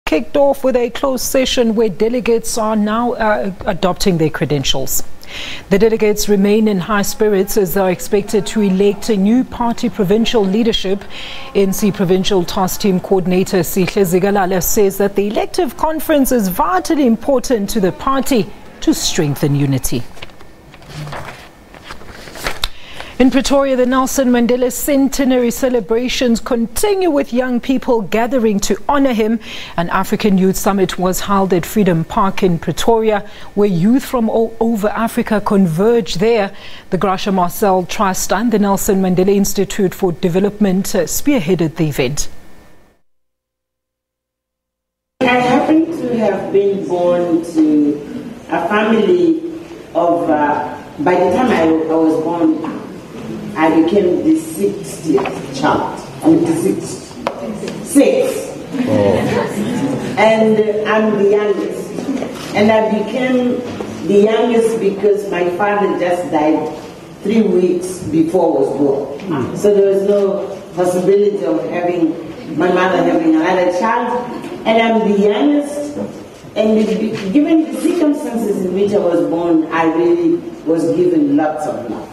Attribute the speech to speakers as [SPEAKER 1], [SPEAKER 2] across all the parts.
[SPEAKER 1] kicked off with a closed session where delegates are now adopting their credentials. The delegates remain in high spirits as they are expected to elect a new party provincial leadership. NC Provincial Task Team Coordinator Sihle Zikalala says that the elective conference is vitally important to the party to strengthen unity. In Pretoria, the Nelson Mandela Centenary celebrations continue with young people gathering to honor him. An African Youth Summit was held at Freedom Park in Pretoria, where youth from all over Africa converged there. The Graca Marcel Trust and the Nelson Mandela Institute for Development spearheaded the event.
[SPEAKER 2] I happen to have been born to a family of, by the time I was born, I became the 60th child. I mean, the sixth. And I'm the youngest. And I became the youngest because my father just died 3 weeks before I was born. So there was no possibility of my mother having another child. And I'm the youngest. And given the circumstances in which I was born, I really was given lots of love.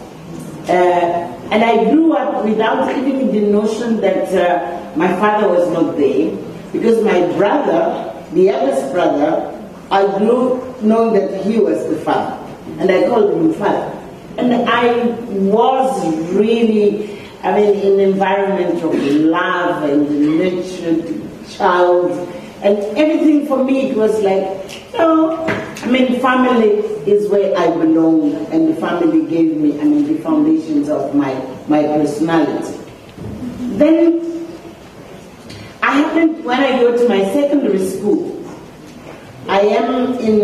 [SPEAKER 2] And I grew up without even the notion that my father was not there, because my brother, the eldest brother, I grew knowing that he was the father, and I called him father. And I was really, in an environment of love and nurtured child, and everything for me, it was like, family is where I belong, and the family gave me, the foundations of my personality. Then, when I go to my secondary school, I am in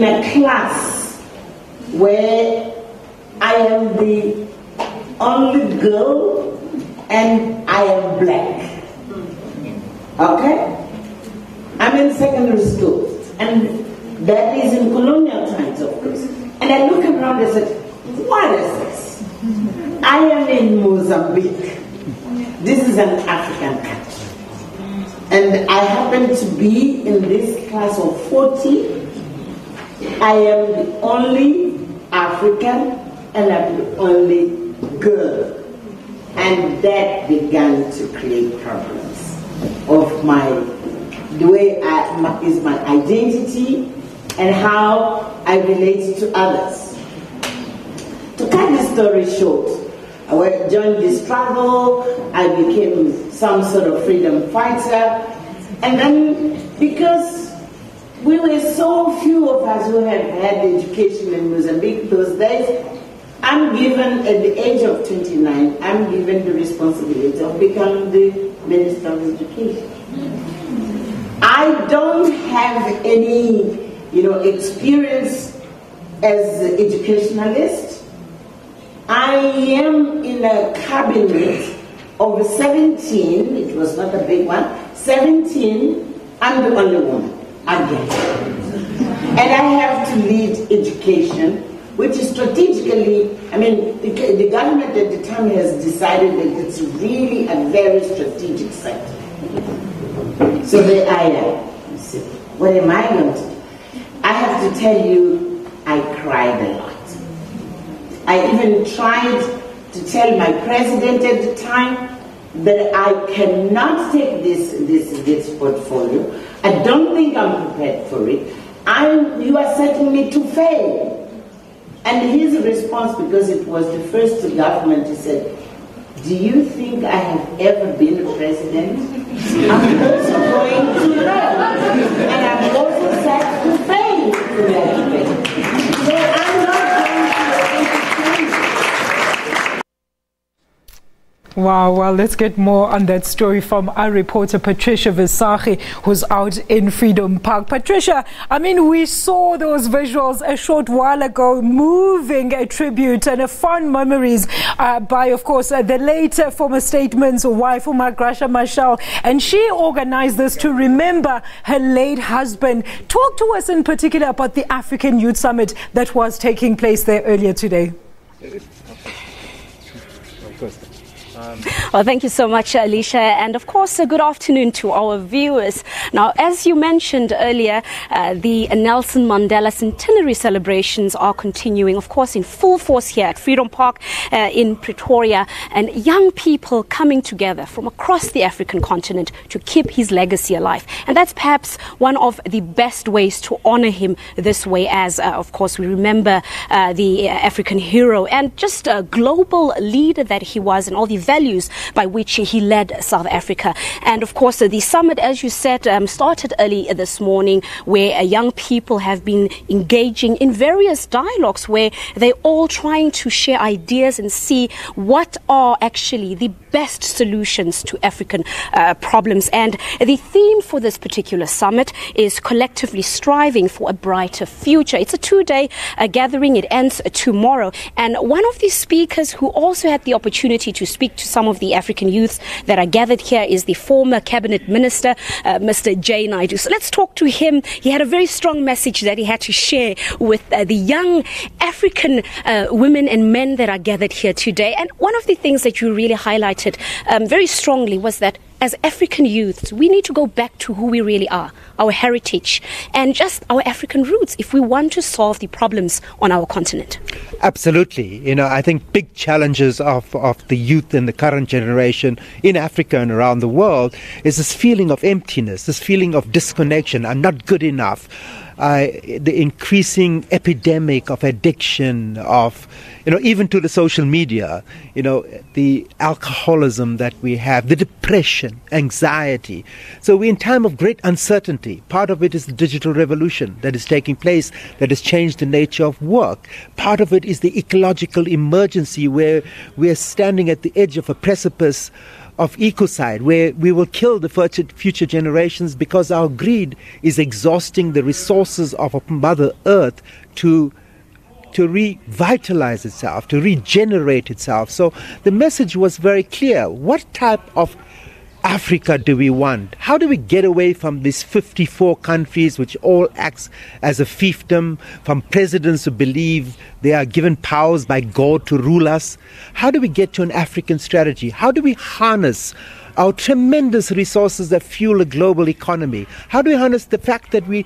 [SPEAKER 2] a class where I am the only girl and I am black. Okay? I'm in secondary school. And that is in colonial times, of course. And I look around and said, what is this? I am in Mozambique. This is an African country. And I happen to be in this class of 40. I am the only African and I'm the only girl. And that began to create problems of the way is my identity and how I relate to others. To cut the story short, I joined this struggle, I became some sort of freedom fighter, and then because we were so few of us who had had education in Mozambique those days, I'm given, at the age of 29, I'm given the responsibility of becoming the Minister of Education. I don't have any, experience as an educationalist. I am in a cabinet of 17, it was not a big one, 17, I'm the only woman, again. And I have to lead education, which is strategically, the government at the time has decided that it's really a very strategic sector. So there I am. What am I going to do? I have to tell you, I cried a lot. I even tried to tell my president at the time that I cannot take this portfolio. I don't think I'm prepared for it. You are setting me to fail. And his response, because it was the first government, he said, do you think I have ever been a president? I'm also going to learn. And I'm also set to fail to that. So I'm not going to entertain.
[SPEAKER 1] Wow, well, let's get more on that story from our reporter Patricia Visagie, who's out in Freedom Park. Patricia, we saw those visuals a short while ago, moving a tribute and fond memories by, of course, the late former Statesman's wife, Graca Marcel, and she organized this to remember her late husband. Talk to us in particular about the African Youth Summit that was taking place there earlier today.
[SPEAKER 3] Well, thank you so much, Alicia. And of course, a good afternoon to our viewers. Now, as you mentioned earlier, the Nelson Mandela Centenary celebrations are continuing, of course, in full force here at Freedom Park in Pretoria. And young people coming together from across the African continent to keep his legacy alive. And that's perhaps one of the best ways to honor him this way, as, of course, we remember the African hero and just a global leader that he was, and all the values by which he led South Africa. And of course, the summit, as you said, started early this morning, where young people have been engaging in various dialogues where they're all trying to share ideas and see what are actually the best solutions to African problems. And the theme for this particular summit is collectively striving for a brighter future. It's a two-day gathering. It ends tomorrow. And one of the speakers who also had the opportunity to speak to some of the African youths that are gathered here is the former cabinet minister, Mr. J. Naidu. So let's talk to him. He had a very strong message that he had to share with the young African women and men that are gathered here today. And one of the things that you really highlighted very strongly was that as African youths, we need to go back to who we really are, our heritage, and just our African roots if we want to solve the problems on our continent.
[SPEAKER 4] Absolutely. I think big challenges of the youth and the current generation in Africa and around the world is this feeling of emptiness, this feeling of disconnection. I'm not good enough. The increasing epidemic of addiction, of, even to the social media, the alcoholism that we have, the depression, anxiety. So we're in time of great uncertainty. Part of it is the digital revolution that is taking place, that has changed the nature of work. Part of it is the ecological emergency where we are standing at the edge of a precipice of ecocide, where we will kill the future generations because our greed is exhausting the resources of Mother Earth to revitalize itself, to regenerate itself. So the message was very clear. What type of Africa do we want? How do we get away from these 54 countries which all acts as a fiefdom, from presidents who believe they are given powers by God to rule us? How do we get to an African strategy? How do we harness our tremendous resources that fuel a global economy? How do we harness the fact that we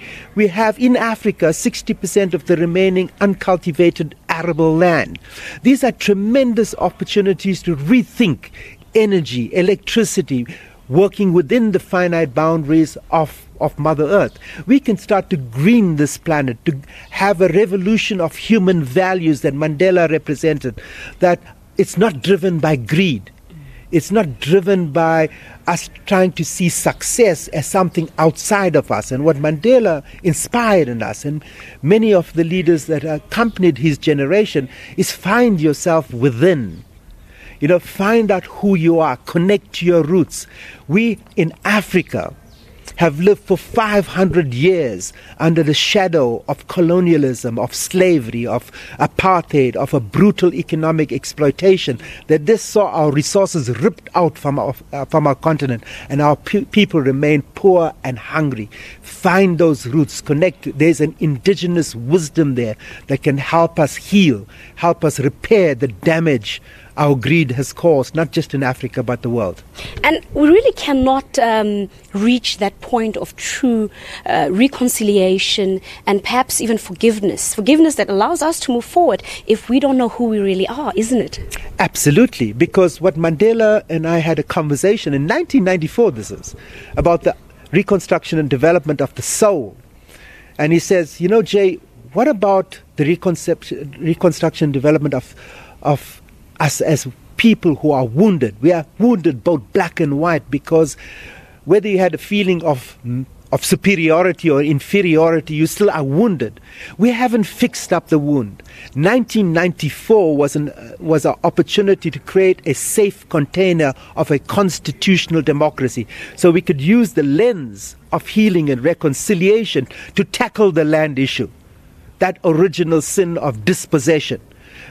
[SPEAKER 4] have in Africa 60% of the remaining uncultivated arable land? These are tremendous opportunities to rethink energy, electricity, working within the finite boundaries of Mother Earth. We can start to green this planet, to have a revolution of human values that Mandela represented, that it's not driven by greed. It's not driven by us trying to see success as something outside of us. And what Mandela inspired in us, and many of the leaders that accompanied his generation, is find yourself within. Find out who you are, connect to your roots. We in Africa have lived for 500 years under the shadow of colonialism, of slavery, of apartheid, of a brutal economic exploitation, that this saw our resources ripped out from our continent, and our people remain poor and hungry. Find those roots, connect. There's an indigenous wisdom there that can help us heal, help us repair the damage our greed has caused, not just in Africa, but the world.
[SPEAKER 3] And we really cannot reach that point of true reconciliation and perhaps even forgiveness that allows us to move forward if we don't know who we really are, isn't it?
[SPEAKER 4] Absolutely, because what Mandela and I had a conversation in 1994, this is, about the reconstruction and development of the soul. And he says, Jay, what about the reconstruction and development of us as people who are wounded? We are wounded both black and white, because whether you had a feeling of superiority or inferiority, you still are wounded. We haven't fixed up the wound. 1994 was an opportunity to create a safe container of a constitutional democracy, so we could use the lens of healing and reconciliation to tackle the land issue, that original sin of dispossession,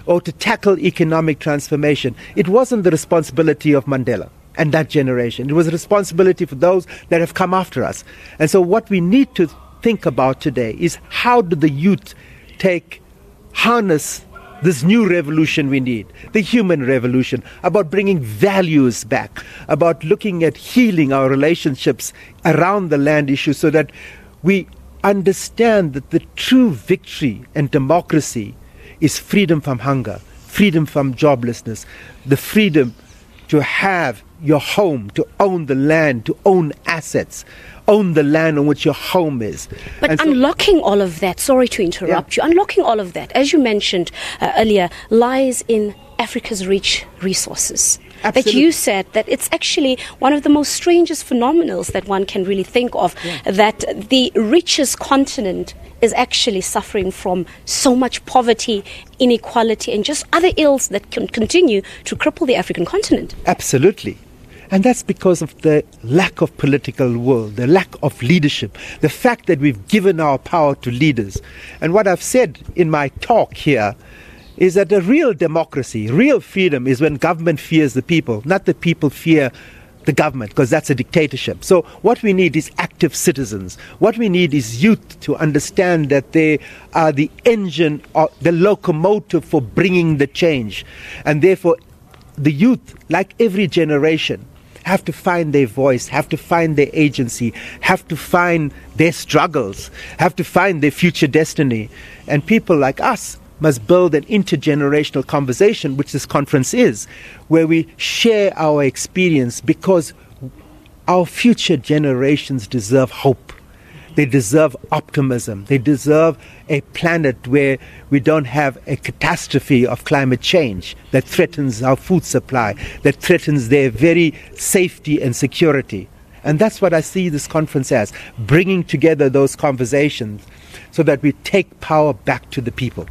[SPEAKER 4] or to tackle economic transformation. It wasn't the responsibility of Mandela and that generation. It was a responsibility for those that have come after us. And so what we need to think about today is, how do the youth harness this new revolution we need, the human revolution, about bringing values back, about looking at healing our relationships around the land issue so that we understand that the true victory and democracy is freedom from hunger, freedom from joblessness, the freedom to have your home, to own the land, to own assets, own the land on which your home is.
[SPEAKER 3] But unlocking all of that, sorry to interrupt you, unlocking all of that, as you mentioned earlier, lies in Africa's rich resources.
[SPEAKER 4] Absolutely.
[SPEAKER 3] That you said that it's actually one of the most strangest phenomenals that one can really think of, that the richest continent is actually suffering from so much poverty, inequality, and just other ills that can continue to cripple the African continent.
[SPEAKER 4] Absolutely. And that's because of the lack of political will, the lack of leadership, the fact that we've given our power to leaders. And what I've said in my talk here is that a real democracy, real freedom is when government fears the people, not the people fear the government, because that's a dictatorship. So what we need is active citizens. What we need is youth to understand that they are the engine, or the locomotive for bringing the change. And therefore, the youth, like every generation, have to find their voice, have to find their agency, have to find their struggles, have to find their future destiny. And people like us must build an intergenerational conversation, which this conference is, where we share our experience, because our future generations deserve hope. They deserve optimism. They deserve a planet where we don't have a catastrophe of climate change that threatens our food supply, that threatens their very safety and security. And that's what I see this conference as, bringing together those conversations so that we take power back to the people.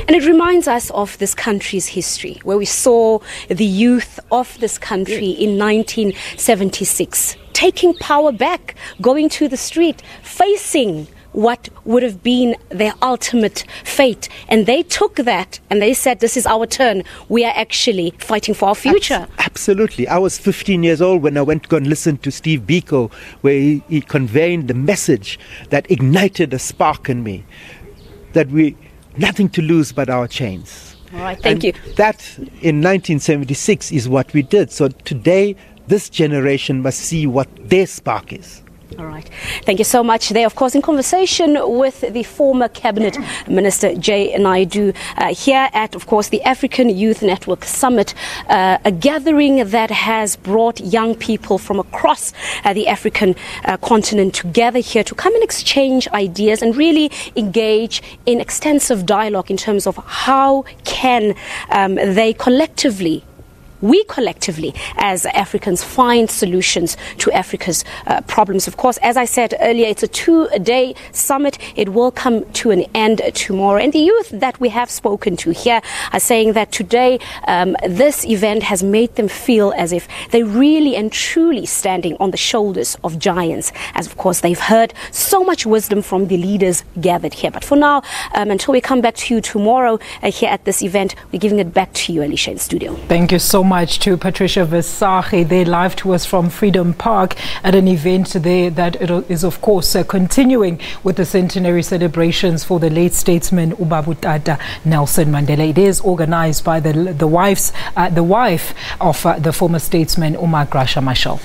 [SPEAKER 3] And it reminds us of this country's history, where we saw the youth of this country in 1976 taking power back, going to the street, facing what would have been their ultimate fate. And they took that and they said, this is our turn. We are actually fighting for our future.
[SPEAKER 4] Absolutely. I was 15 years old when I went to go and listen to Steve Biko, where he conveyed the message that ignited a spark in me, that we nothing to lose but our chains.
[SPEAKER 3] All right, thank you.
[SPEAKER 4] That in 1976 is what we did. So today, this generation must see what their spark is.
[SPEAKER 3] All right. Thank you so much. There, of course, in conversation with the former Cabinet Minister J. Naidu here at, of course, the African Youth Network Summit, a gathering that has brought young people from across the African continent together here to come and exchange ideas and really engage in extensive dialogue in terms of how can we collectively as Africans find solutions to Africa's problems. Of course, as I said earlier, it's a 2-day summit. It will come to an end tomorrow. And the youth that we have spoken to here are saying that today this event has made them feel as if they're really and truly standing on the shoulders of giants, as of course they've heard so much wisdom from the leaders gathered here. But for now, until we come back to you tomorrow here at this event, we're giving it back to you, Alicia, in studio.
[SPEAKER 1] Thank you so much to Patricia Visagie. They live to us from Freedom Park at an event there that is, of course, continuing with the centenary celebrations for the late statesman Ubabutata Nelson Mandela. It is organized by the wife of the former statesman Graca Marcel.